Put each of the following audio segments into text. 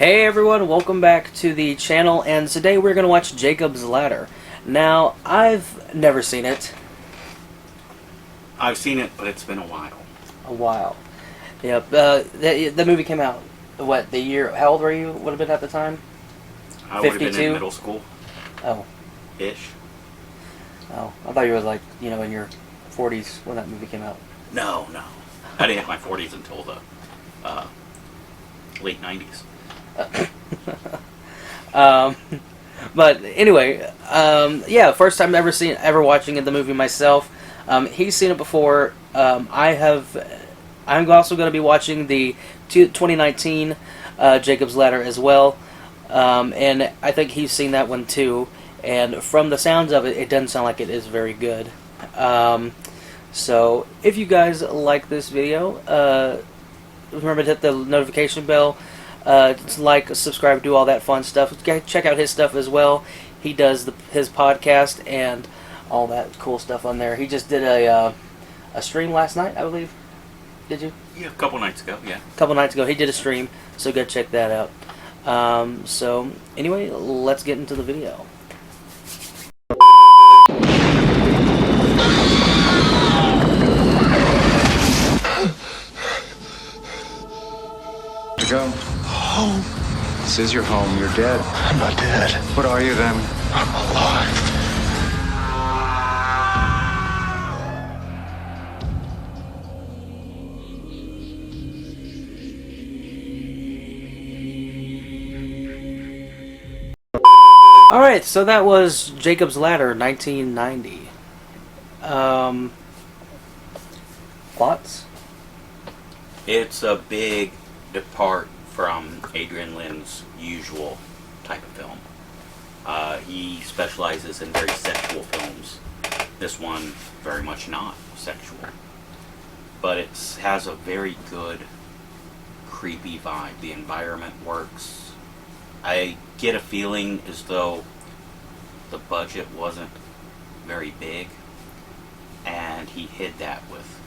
Hey everyone, welcome back to the channel, and today we're going to watch Jacob's Ladder. Now, I've never seen it. I've seen it, but it's been a while. A while. Yep, the movie came out, what, the year, how old were you, would have been at the time? I would have been 52? in middle school. Oh. Ish. Oh, I thought you were like, you know, in your 40s when that movie came out. No. I didn't hit my 40s until the late 90s. But anyway, yeah, first time ever watching the movie myself. He's seen it before. I'm also going to be watching the 2019 Jacob's Ladder as well, and I think he's seen that one too. And from the sounds of it, it doesn't sound like it is very good. So if you guys like this video, remember to hit the notification bell. Like, subscribe, do all that fun stuff. Check out his stuff as well. He does his podcast and all that cool stuff on there. He just did a stream last night, I believe. Did you? Yeah, a couple nights ago, yeah. A couple nights ago. He did a stream, so go check that out. So, anyway, let's get into the video. To go home. This is your home. You're dead. I'm not dead. What are you then? I'm alive. Alright, so that was Jacob's Ladder, 1990. Thoughts? It's a big depart from Adrian Lynn's usual type of film. He specializes in very sexual films. This one, very much not sexual. But it has a very good, creepy vibe. The environment works. I get a feeling as though the budget wasn't very big, and he hid that with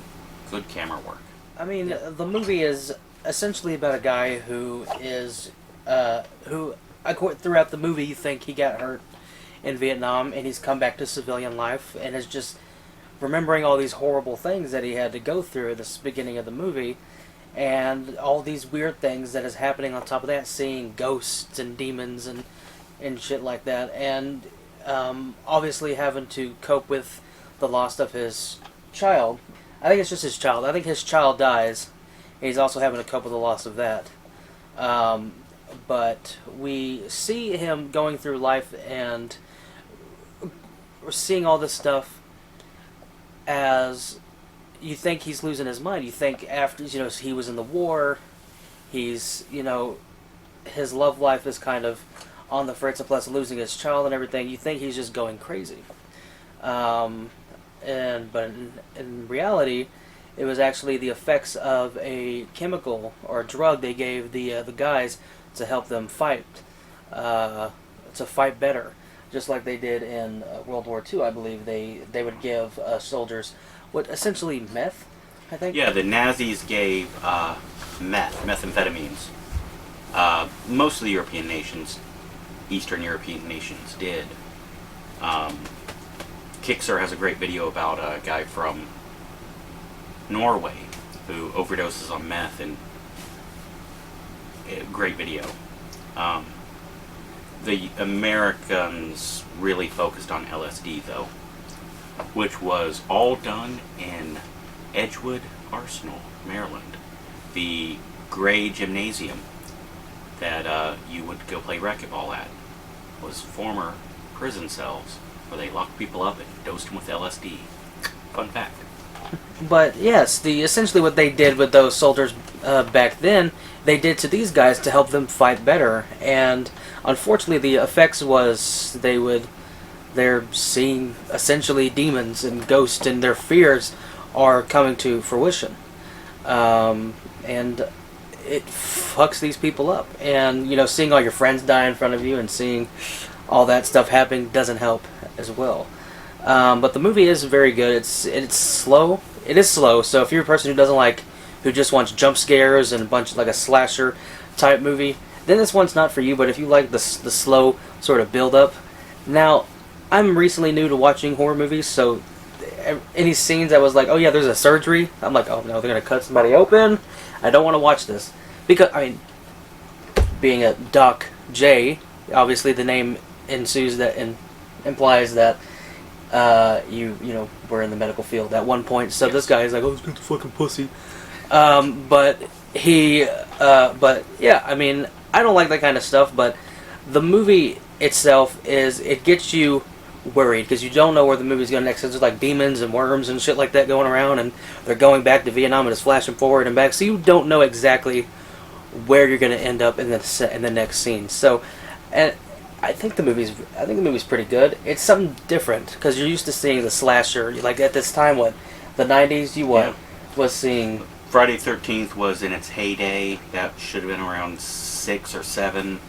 good camera work. I mean, the movie is essentially about a guy who is, throughout the movie you think he got hurt in Vietnam and he's come back to civilian life and is just remembering all these horrible things that he had to go through at the beginning of the movie, and all these weird things that is happening on top of that, seeing ghosts and demons and shit like that, and obviously having to cope with the loss of his child. I think it's just his child. I think his child dies. And he's also having to cope with the loss of that. But we see him going through life, and we're seeing all this stuff as you think he's losing his mind. You think after, you know, he was in the war, he's, you know, his love life is kind of on the fritz, and plus losing his child and everything. You think he's just going crazy. But in reality, it was actually the effects of a chemical or a drug they gave the guys to help them fight, to fight better, just like they did in World War II. I believe they would give soldiers what essentially meth, I think. Yeah, the Nazis gave methamphetamines. Most of the European nations, Eastern European nations, did. Kixer has a great video about a guy from Norway who overdoses on meth, and great video. The Americans really focused on LSD though, which was all done in Edgewood Arsenal, Maryland, the gray gymnasium that you would go play racquetball at was former prison cells where they locked people up and dosed them with LSD. Fun fact. But yes, essentially what they did with those soldiers back then, they did to these guys to help them fight better. And unfortunately, the effects was they're seeing essentially demons and ghosts, and their fears are coming to fruition. And it fucks these people up. And, you know, seeing all your friends die in front of you and seeing all that stuff happening doesn't help as well. But the movie is very good. It's slow. It is slow, so if you're a person who just wants jump scares and a bunch of like a slasher type movie, then this one's not for you. But if you like the slow sort of build up, now I'm recently new to watching horror movies, so any scenes that was like, oh yeah, there's a surgery, I'm like, oh no, they're gonna cut somebody open. I don't want to watch this because I mean, being a Doc J, obviously the name ensues that and implies that you know were in the medical field at one point. So this guy is like, oh, this guy's a fucking pussy. But yeah, I mean, I don't like that kind of stuff. But the movie itself it gets you worried because you don't know where the movie's going next. There's like demons and worms and shit like that going around, and they're going back to Vietnam and it's flashing forward and back, so you don't know exactly where you're going to end up in the next scene. So, and I think the movie's pretty good. It's something different because you're used to seeing the slasher. Like at this time, the 90s, was seeing. Friday 13th was in its heyday. That should have been around 6 or 7.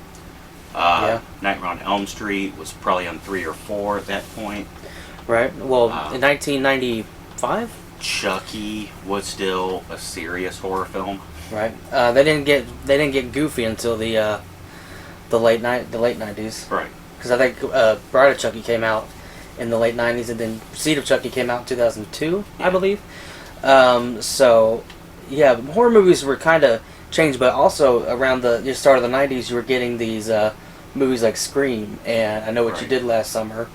Nightmare on Elm Street was probably on 3 or 4 at that point. Right. Well, in 1995, Chucky was still a serious horror film. Right. They didn't get goofy until the late 90s. Right. Because I think Bride of Chucky came out in the late 90s, and then Seed of Chucky came out in 2002, I believe. So, yeah, horror movies were kind of changed, but also around the start of the 90s, you were getting these movies like Scream and I Know What You Did Last Summer,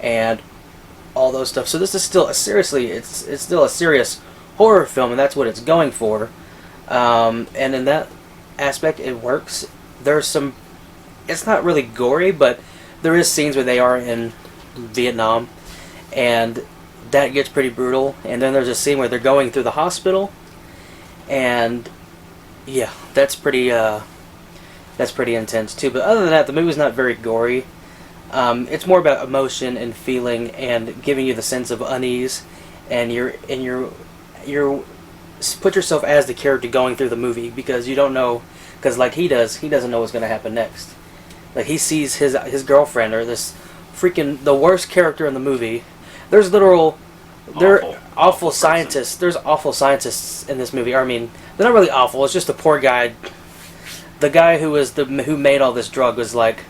and all those stuff. So this is still it's still a serious horror film, and that's what it's going for. And in that aspect, it works. There's some. It's not really gory, but there is scenes where they are in Vietnam, and that gets pretty brutal. And then there's a scene where they're going through the hospital, and yeah, that's pretty intense too. But other than that, the movie's not very gory. It's more about emotion and feeling and giving you the sense of unease, and you're put yourself as the character going through the movie because you don't know, because like he doesn't know what's going to happen next. Like he sees his girlfriend or this freaking the worst character in the movie. There's awful scientists. There's awful scientists in this movie. I mean, they're not really awful. It's just the poor guy. The guy who made all this drug was like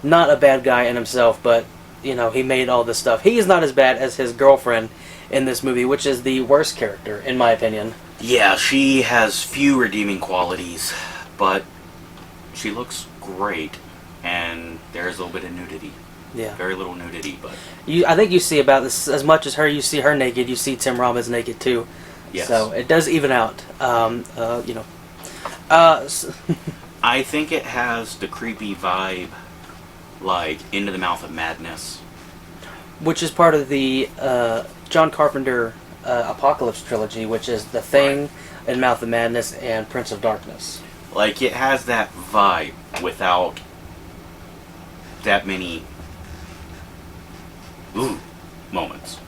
not a bad guy in himself, but you know he made all this stuff. He's not as bad as his girlfriend in this movie, which is the worst character in my opinion. Yeah, she has few redeeming qualities, but she looks great, and there's a little bit of nudity. Yeah. Very little nudity, but I think you see about this as much as her. You see her naked. You see Tim Robbins naked too. Yes. So it does even out. I think it has the creepy vibe, like Into the Mouth of Madness, which is part of the John Carpenter Apocalypse trilogy, which is The Thing, and Mouth of Madness, and Prince of Darkness. Like it has that vibe without that many moments,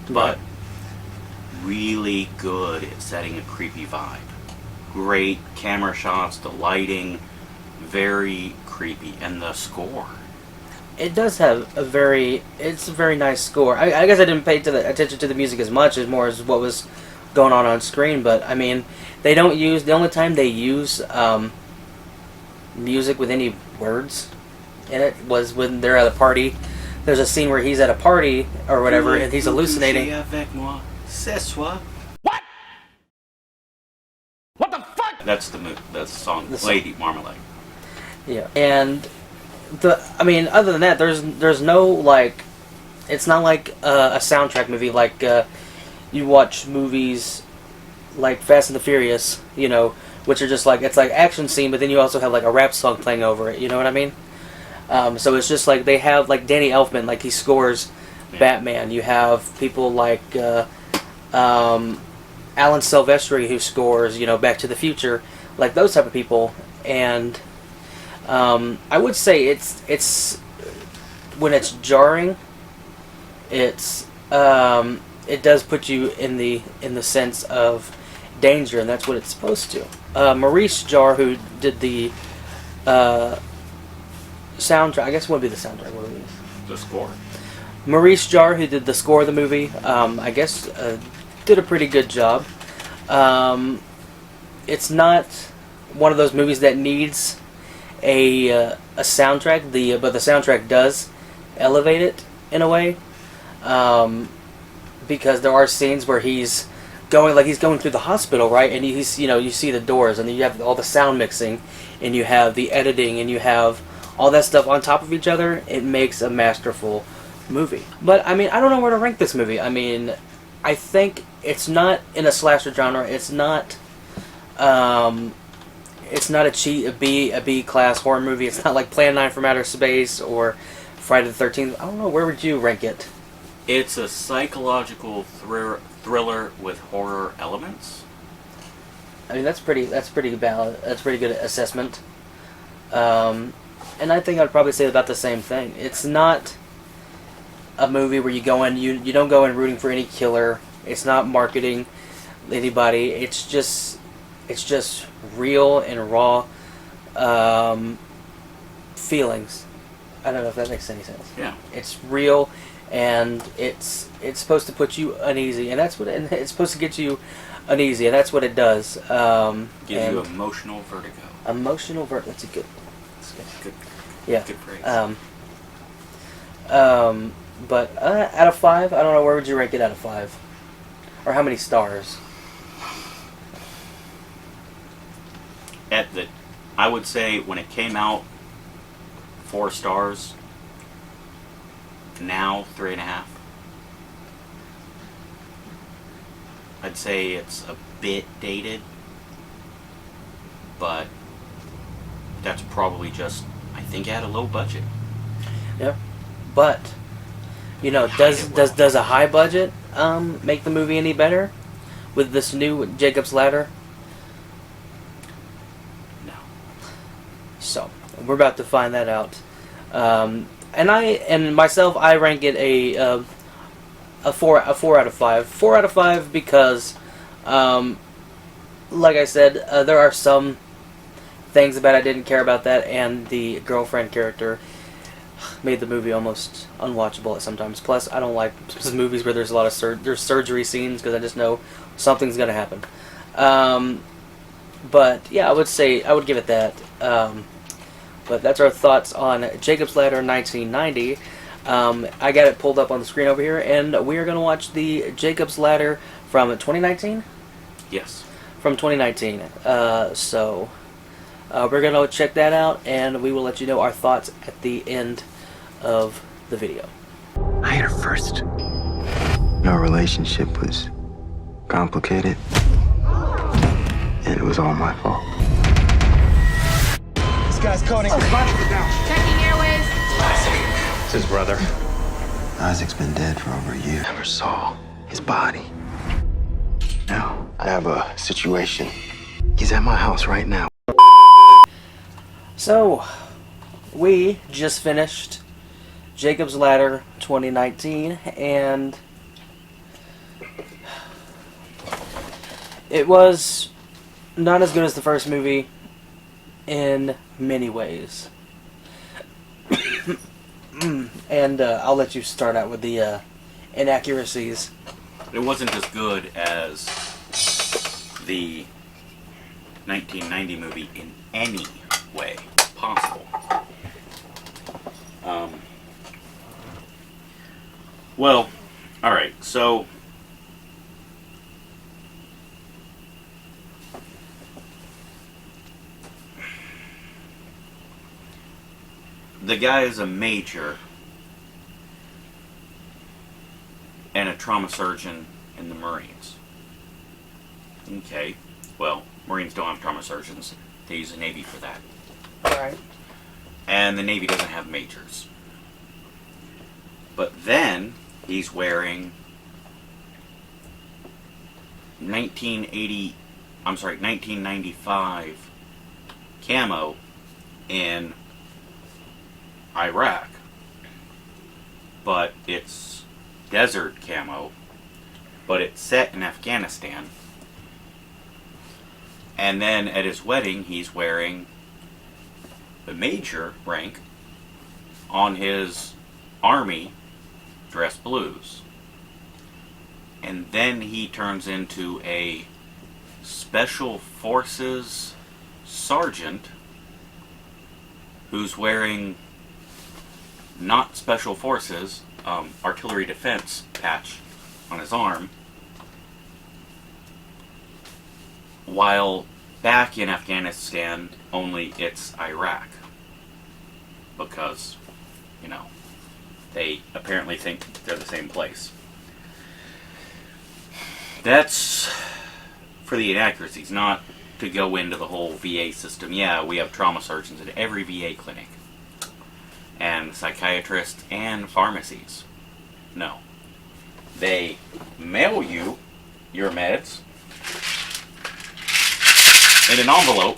but really good at setting a creepy vibe. Great camera shots, the lighting, very creepy, and the score. It does have it's a very nice score. I guess I didn't pay attention to the music as much as more as what was going on screen, but I mean, the only time they use music with any words in it was when they're at a party. There's a scene where he's at a party or whatever, and he's hallucinating. What? What the fuck? That's the song, Lady Marmalade. Yeah, and other than that, there's no like, it's not like a soundtrack movie like you watch movies like Fast and the Furious, you know, which are just like, it's like action scene, but then you also have like a rap song playing over it. You know what I mean? So it's just like they have like Danny Elfman, like he scores Batman. You have people like Alan Silvestri who scores, you know, Back to the Future, like those type of people. And I would say it's when it's jarring, it does put you in the sense of danger, and that's what it's supposed to. Maurice Jarre, who did the soundtrack, I guess it would be the soundtrack. What it is. The score. Maurice Jarre, who did the score of the movie, I guess did a pretty good job. It's not one of those movies that needs a soundtrack. But the soundtrack does elevate it in a way, because there are scenes where he's going through the hospital, right? And he's you see the doors, and then you have all the sound mixing, and you have the editing, and you have all that stuff on top of each other. It makes a masterful movie. But I mean, I don't know where to rank this movie. I mean, I think it's not in a slasher genre. It's not. It's not a B class horror movie. It's not like Plan 9 from Outer Space or Friday the 13th. I don't know. Where would you rank it? It's a psychological thriller with horror elements. I mean, that's pretty valid. That's pretty good assessment. And I think I'd probably say about the same thing. It's not a movie where you go in, you don't go in rooting for any killer. It's not marketing anybody. It's just real and raw feelings. I don't know if that makes any sense. Yeah. It's real, and it's supposed to put you uneasy, and it's supposed to get you uneasy, and that's what it does. Gives you emotional vertigo. Emotional vertigo. That's good. Good. Yeah. Good phrase. But out of 5, I don't know, where would you rank it out of 5? Or how many stars? I would say when it came out, 4 stars. Now 3.5. I'd say it's a bit dated, but that's probably just, I think, it had a low budget. Yeah, but does a high budget make the movie any better with this new Jacob's Ladder? No. So we're about to find that out. And myself, I rank it a 4 out of 5. 4 out of 5 because, like I said, there are some things about it I didn't care about that, and the girlfriend character made the movie almost unwatchable at sometimes. Plus, I don't like movies where there's a lot of there's surgery scenes, because I just know something's gonna happen. But yeah, I would give it that. But that's our thoughts on Jacob's Ladder 1990. I got it pulled up on the screen over here, and we are going to watch the Jacob's Ladder from 2019? Yes. From 2019. So we're going to check that out, and we will let you know our thoughts at the end of the video. I hate her first. Our relationship was complicated, and it was all my fault. This guy's coding. Checking airways. It's his brother. Isaac's been dead for over a year. Never saw his body. Now, I have a situation. He's at my house right now. So, we just finished Jacob's Ladder 2019, and it was not as good as the first movie in many ways. And I'll let you start out with the inaccuracies. It wasn't as good as the 1990 movie in any way possible. Well, alright, so the guy is a major and a trauma surgeon in the Marines. Okay, well, Marines don't have trauma surgeons. They use the Navy for that. Alright. And the Navy doesn't have majors. But then he's wearing 1995 camo in Iraq. But it's desert camo, but it's set in Afghanistan. And then at his wedding, he's wearing the major rank on his army dress blues. And then he turns into a special forces sergeant who's wearing not special forces, artillery defense patch on his arm, while back in Afghanistan, only it's Iraq. Because, you know, they apparently think they're the same place. That's for the inaccuracies, not to go into the whole VA system. Yeah, we have trauma surgeons at every VA clinic. And psychiatrists and pharmacies. No. They mail you your meds in an envelope.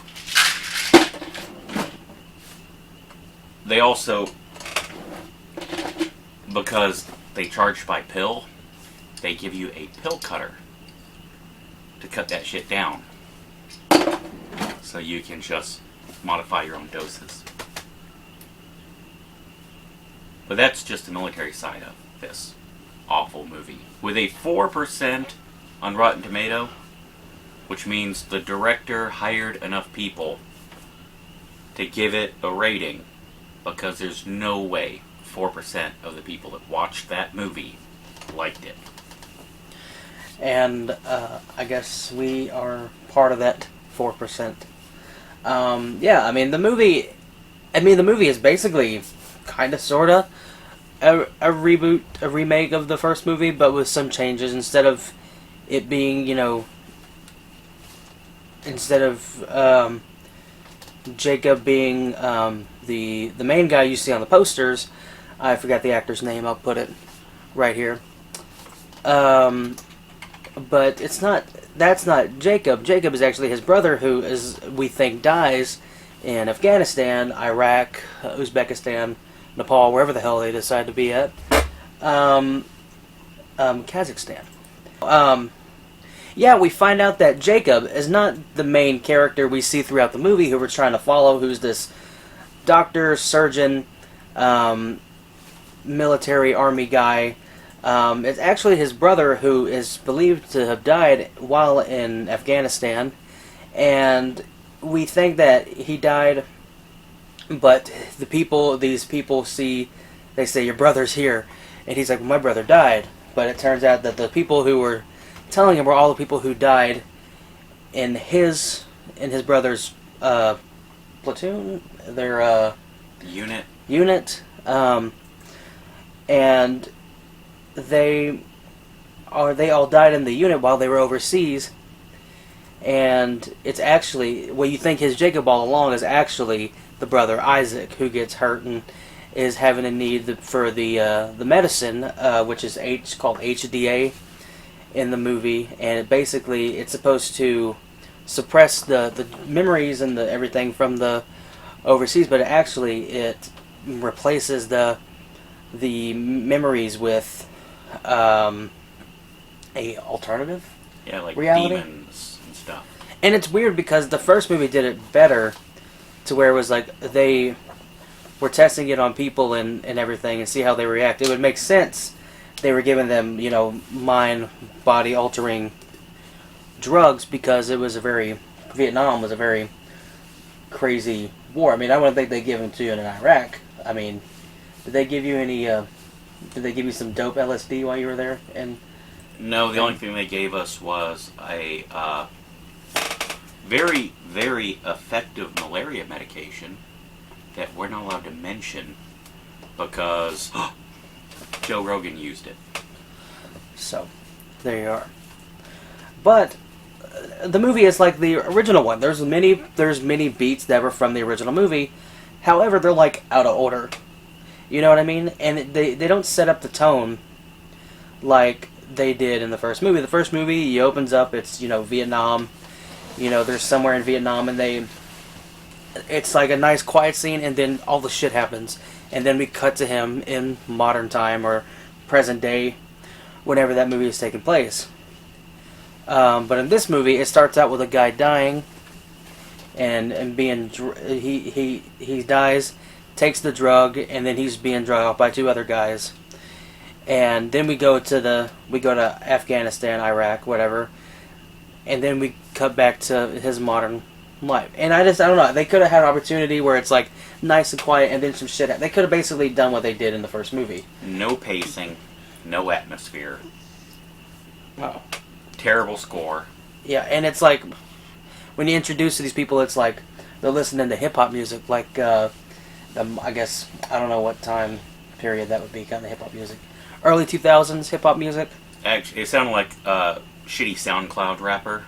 They also, because they charge by pill, they give you a pill cutter to cut that shit down. So you can just modify your own doses. But that's just the military side of this awful movie. With a 4% on Rotten Tomato, which means the director hired enough people to give it a rating, because there's no way 4% of the people that watched that movie liked it. And I guess we are part of that 4%. Yeah, I mean the movie is basically kind of sorta a reboot, a remake of the first movie, but with some changes. Instead of it being, you know, instead of Jacob being the main guy you see on the posters, I forgot the actor's name. I'll put it right here. But it's not. That's not Jacob. Jacob is actually his brother, who is, we think, dies in Afghanistan, Iraq, Uzbekistan, Nepal, wherever the hell they decide to be at. Kazakhstan. Yeah, we find out that Jacob is not the main character we see throughout the movie, who we're trying to follow, who's this doctor, surgeon, military, army guy. It's actually his brother, who is believed to have died while in Afghanistan, and we think that he died, but these people they say, your brother's here, and he's like, my brother died, but it turns out that the people who were telling him were all the people who died in his brother's platoon, their unit, and they all died in the unit while they were overseas. And it's actually, what you think is Jacob all along is actually the brother Isaac, who gets hurt and is having a need for the medicine, which is called HDA in the movie, and it's supposed to suppress the memories and everything from the overseas, but it replaces the memories with a alternative like reality. Demons and stuff. And it's weird because the first movie did it better, to where it was like they were testing it on people and everything and see how they react. It would make sense. They were giving them, mind, body altering drugs, because Vietnam was a very crazy war. I mean, I wouldn't think they'd give them to you in Iraq. I mean, did they give you some dope LSD while you were there? And no, the only thing they gave us was a very, very effective malaria medication that we're not allowed to mention because Joe Rogan used it. So, there you are. But the movie is like the original one. There's many beats that were from the original movie. However, they're like out of order. You know what I mean? And they don't set up the tone like they did in the first movie. The first movie, he opens up, it's, Vietnam. They're somewhere in Vietnam, and it's like a nice quiet scene, and then all the shit happens. And then we cut to him in modern time or present day, whenever that movie is taking place. But in this movie, it starts out with a guy dying, and being he dies, takes the drug, and then he's being drugged off by two other guys. And then we go to Afghanistan, Iraq, whatever, and then we cut back to his modern Right. And I don't know. They could have had an opportunity where it's like nice and quiet, and then some shit. They could have basically done what they did in the first movie. No pacing, no atmosphere, Oh. terrible score. Yeah, and it's like when you introduce these people, it's like they're listening to hip hop music, like I guess I don't know what time period that would be, kind of hip hop music, early 2000s hip hop music. Actually, it sounded like a shitty SoundCloud rapper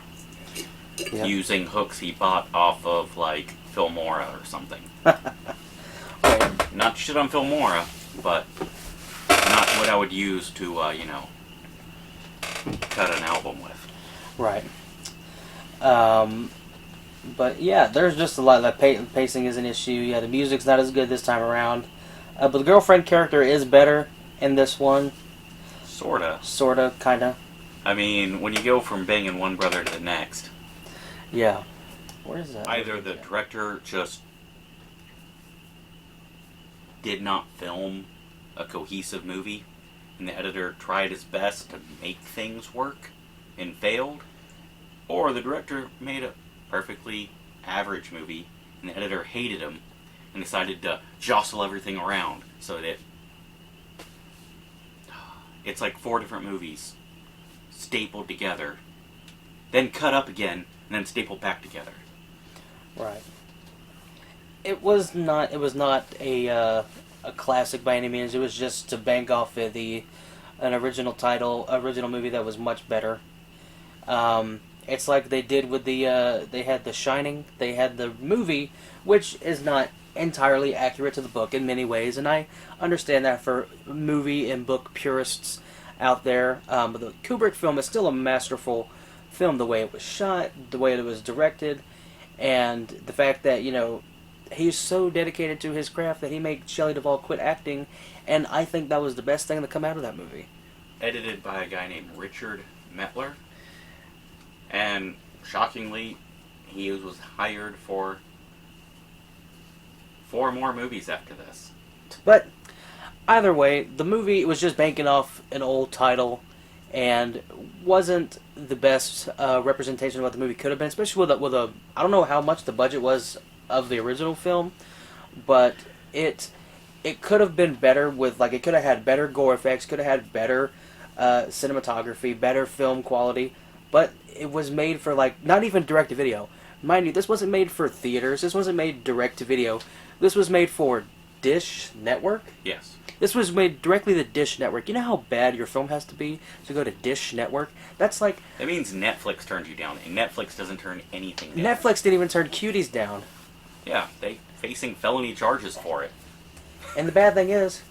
Yeah. using hooks he bought off of like Filmora or something. Right. Not shit on Filmora, but not what I would use to cut an album with. Right. But yeah, there's just a lot. That pacing is an issue. Yeah, the music's not as good this time around. But the girlfriend character is better in this one. Sorta. Sorta, kinda. I mean, when you go from banging one brother to the next, Yeah. Where is that? either the director just did not film a cohesive movie, and the editor tried his best to make things work and failed, or the director made a perfectly average movie and the editor hated him and decided to jostle everything around so that it's like 4 different movies stapled together, then cut up again, and then stapled back together. Right. It was not a classic by any means. It was just to bank off of an original movie that was much better. It's like they did with they had The Shining, they had the movie, which is not entirely accurate to the book in many ways, and I understand that for movie and book purists out there. But the Kubrick film is still a masterful film, the way it was shot, the way it was directed, and the fact that, he's so dedicated to his craft that he made Shelley Duvall quit acting, and I think that was the best thing to come out of that movie. Edited by a guy named Richard Metler, and shockingly, he was hired for 4 more movies after this. But either way, the movie was just banking off an old title and wasn't the best representation of what the movie could have been, especially with a I don't know how much the budget was of the original film, but it could have been better with, like, it could have had better gore effects, could have had better cinematography, better film quality, but it was made for, like, not even direct-to-video. Mind you, this wasn't made for theaters, this wasn't made direct-to-video, this was made for Dish Network. Yes. This was made directly to Dish Network. You know how bad your film has to be to go to Dish Network? That's like... That means Netflix turned you down, and Netflix doesn't turn anything down. Netflix didn't even turn Cuties down. Yeah, they facing felony charges for it. And the bad thing is,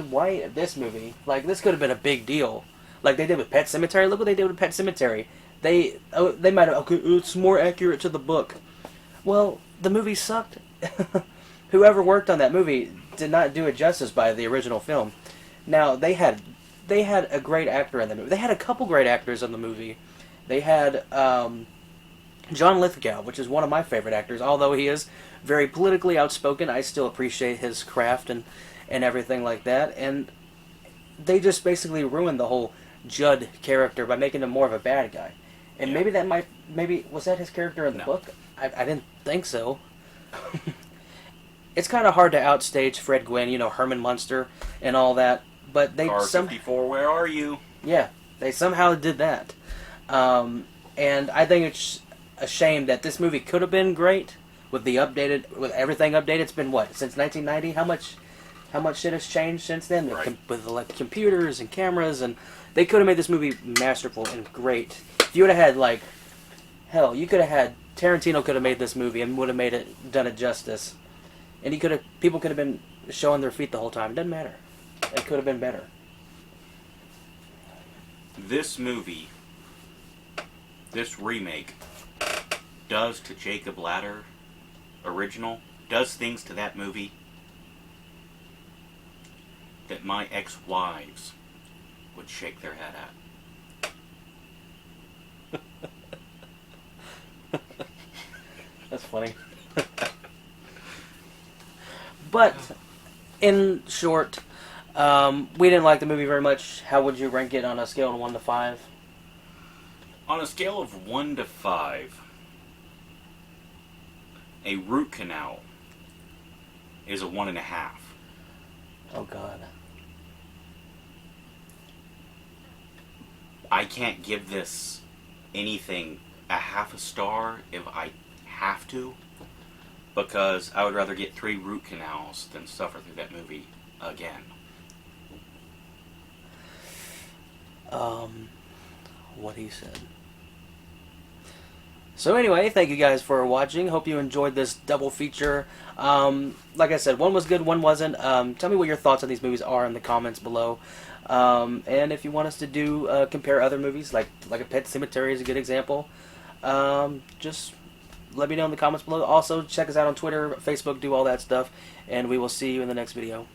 why this movie? Like, this could have been a big deal. Like they did with Pet Sematary. Look what they did with Pet Sematary. They might have, okay, it's more accurate to the book. Well, the movie sucked. Whoever worked on that movie did not do it justice by the original film. Now, they had a great actor in the movie. They had a couple great actors in the movie. They had John Lithgow, which is one of my favorite actors. Although he is very politically outspoken, I still appreciate his craft and everything like that. And they just basically ruined the whole Judd character by making him more of a bad guy. And Yeah. maybe was that his character in the No. book? I didn't think so. It's kind of hard to outstage Fred Gwynn, Herman Munster and all that, but they Car 54, where are you? Yeah, they somehow did that. And I think it's a shame that this movie could have been great with everything updated. It's been what, since 1990? How much shit has changed since then? Right. With like computers and cameras, and they could have made this movie masterful and great. If you would have had you could have had Tarantino could have made this movie and would have done it justice. And people could have been showing their feet the whole time. It doesn't matter. It could have been better. This movie, this remake, does to Jacob Ladder original, does things to that movie that my ex-wives would shake their head at. That's funny. But, in short, we didn't like the movie very much. How would you rank it on a scale of 1 to 5? On a scale of 1 to 5, a root canal is a 1.5. Oh God. I can't give this anything a half a star if I have to, because I would rather get 3 root canals than suffer through that movie again. What he said. So anyway, thank you guys for watching. Hope you enjoyed this double feature. Like I said, one was good, one wasn't. Tell me what your thoughts on these movies are in the comments below. And if you want us to do compare other movies, like a Pet Sematary is a good example, just let me know in the comments below. Also, check us out on Twitter, Facebook, do all that stuff, and we will see you in the next video.